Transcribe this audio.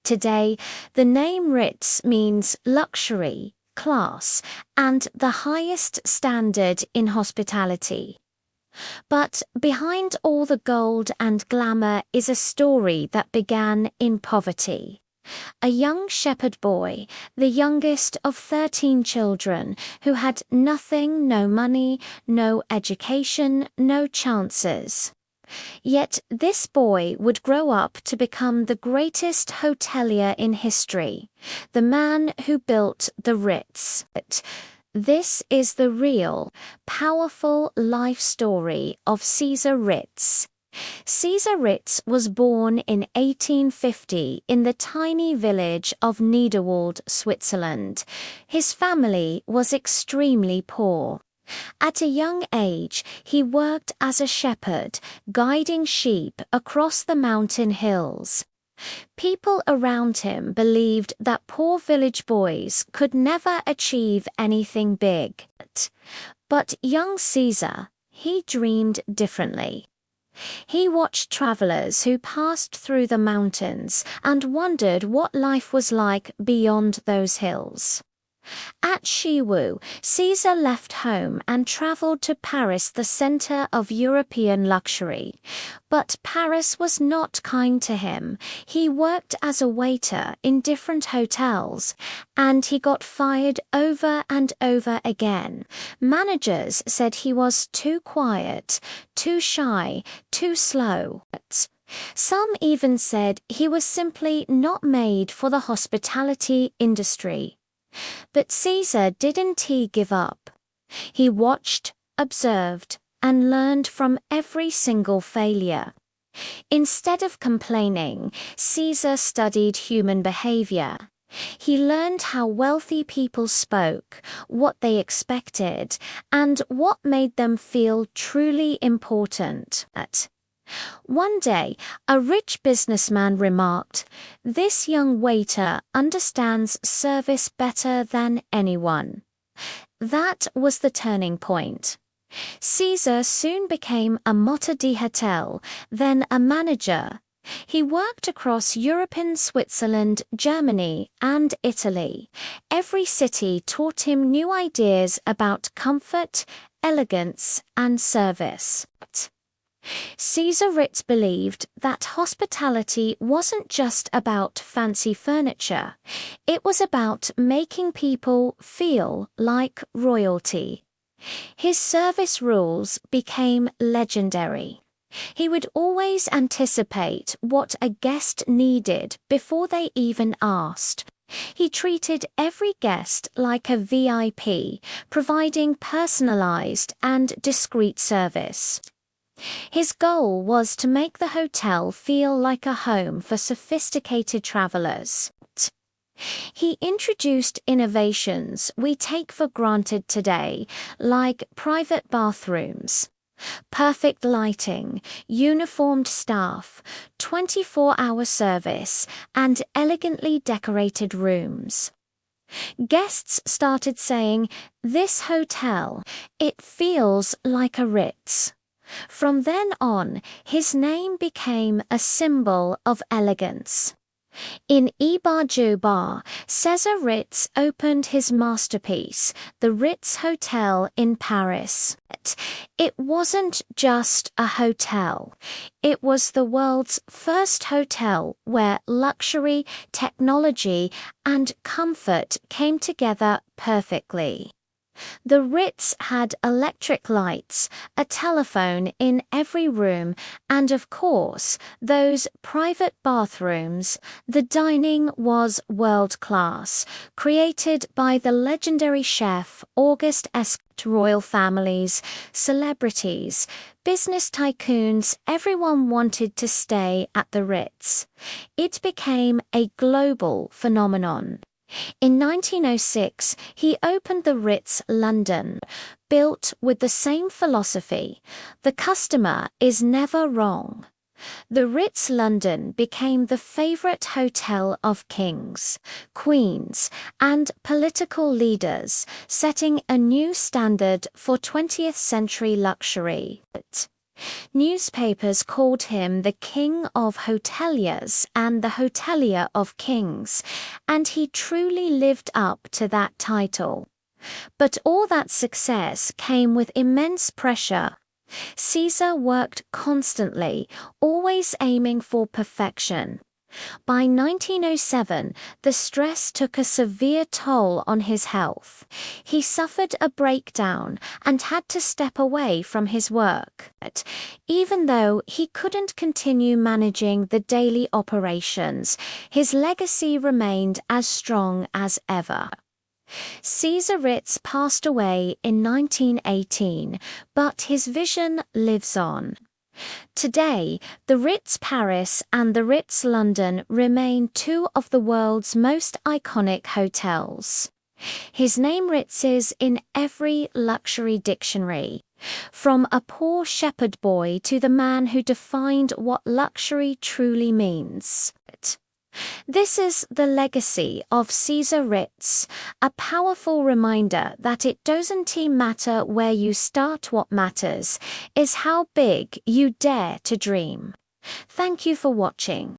Today, the name Ritz means luxury, class, and the highest standard in hospitality. But behind all the gold and glamour is a story that began in poverty. A young shepherd boy, the youngest of 13 children, who had nothing, no money, no education, no chances. Yet this boy would grow up to become the greatest hotelier in history, the man who built the Ritz. This is the real, powerful life story of César Ritz. César Ritz was born in 1850 in the tiny village of Niederwald, Switzerland. His family was extremely poor. At a young age, he worked as a shepherd, guiding sheep across the mountain hills. People around him believed that poor village boys could never achieve anything big. But young César, he dreamed differently. He watched travelers who passed through the mountains and wondered what life was like beyond those hills. At Chiwu, César left home and traveled to Paris, the center of European luxury. But Paris was not kind to him. He worked as a waiter in different hotels, and he got fired over and over again. Managers said he was too quiet, too shy, too slow. Some even said he was simply not made for the hospitality industry. But César didn't give up. He watched, observed, and learned from every single failure. Instead of complaining, César studied human behavior. He learned how wealthy people spoke, what they expected, and what made them feel truly important. One day, a rich businessman remarked, "This young waiter understands service better than anyone." That was the turning point. César soon became a maître d'hôtel, then a manager. He worked across Europe, in Switzerland, Germany, and Italy. Every city taught him new ideas about comfort, elegance, and service. César Ritz believed that hospitality wasn't just about fancy furniture. It was about making people feel like royalty. His service rules became legendary. He would always anticipate what a guest needed before they even asked. He treated every guest like a VIP, providing personalized and discreet service. His goal was to make the hotel feel like a home for sophisticated travelers. He introduced innovations we take for granted today, like private bathrooms, perfect lighting, uniformed staff, 24-hour service, and elegantly decorated rooms. Guests started saying, "This hotel, it feels like a Ritz." From then on, his name became a symbol of elegance. In Ibarjuba, César Ritz opened his masterpiece, the Ritz Hotel in Paris. It wasn't just a hotel. It was the world's first hotel where luxury, technology, and comfort came together perfectly. The Ritz had electric lights, a telephone in every room, and of course, those private bathrooms. The dining was world-class, created by the legendary chef Auguste Esque. Royal families, celebrities, business tycoons, everyone wanted to stay at the Ritz. It became a global phenomenon. In 1906, he opened the Ritz London, built with the same philosophy: the customer is never wrong. The Ritz London became the favorite hotel of kings, queens, and political leaders, setting a new standard for 20th century luxury. Newspapers called him the King of Hoteliers and the Hotelier of Kings, and he truly lived up to that title. But all that success came with immense pressure. César worked constantly, always aiming for perfection. By 1907, the stress took a severe toll on his health. He suffered a breakdown and had to step away from his work. Even though he couldn't continue managing the daily operations, his legacy remained as strong as ever. César Ritz passed away in 1918, but his vision lives on. Today, the Ritz Paris and the Ritz London remain two of the world's most iconic hotels. His name ritzes in every luxury dictionary, from a poor shepherd boy to the man who defined what luxury truly means. This is the legacy of César Ritz, a powerful reminder that it doesn't matter where you start. What matters is how big you dare to dream. Thank you for watching.